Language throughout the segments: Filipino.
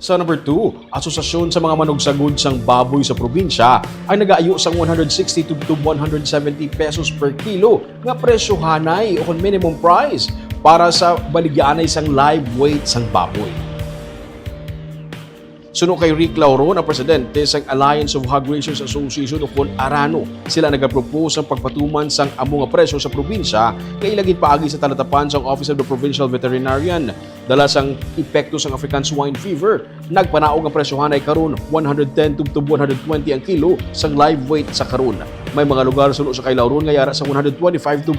Sa number 2, asosasyon sa mga manugsagod sang baboy sa probinsya ay nagaayo sang 160 to 170 pesos per kilo nga presyo hanay o minimum price para sa baligyanay sang live weight sang baboy. Suno kay Rick Lauron, ang presidente ng Alliance of Hog Raisers Association o kon Arano. Sila nagapropose ang pagpatuman sang amo nga presyo sa probinsya kay ilagid paagi sa talatapan sang Office of the Provincial Veterinarian. Dala sang epekto sang African Swine Fever, nagpanaog ang presyohan ay karon 110 to 120 ang kilo sang live weight sa karon. May mga lugar suno sa kay Lauron nga yara sa 125 to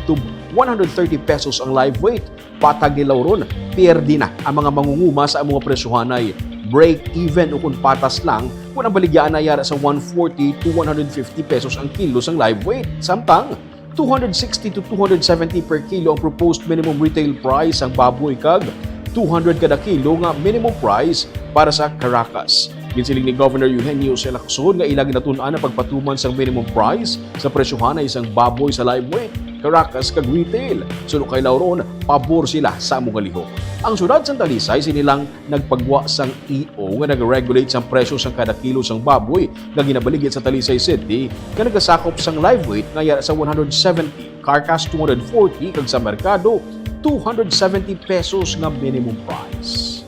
130 pesos ang live weight. Patag ni Lauron, pierdi na ang mga mangunguma sa among presyohan ay break even o kung patas lang kung ang baligyan ay yara sa 140 to 150 pesos ang kilo sang live weight. Samtang 260 to 270 per kilo ang proposed minimum retail price ang baboy kag 200 kada kilo nga minimum price para sa Caracas. Ginsiling ni Governor Eugenio C. Lacson nga ilang natun-an ang pagpatuman sang minimum price sa presyohan ay isang baboy sa live weight, Caracas kag retail. Suno kay Lauron, pabor sila sa among lihok. Ang syudad sang Talisay sinilang nagpagwa sang EO nga nag-regulate sang presyo sang kada kilo sang baboy nga ginabaligya sa Talisay City nga nagasakop sang live weight nga yara sa 170, carcass 240 kag sa merkado 270 pesos nga minimum price.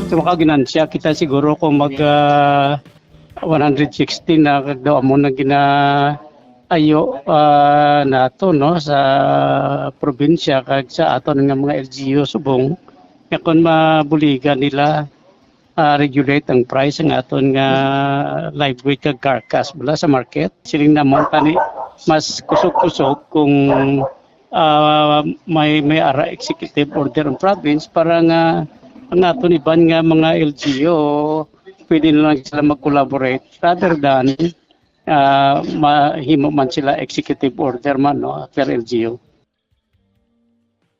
Sa mga ginansya, kita siguro kung mag 116 na daw mo na ginaayo nato no sa probinsya kag sa aton nga mga LGU subong nga kung mabuligan nila regulate ang price ng aton nga live weight kag carcass bala sa market. Siling namon tani mas kusog-kusog kung may ara executive order ng province para nga ang aton iban nga mga LGU pwede na lang sila mag-collaborate rather than mahimo man sila executive order man no per LGU.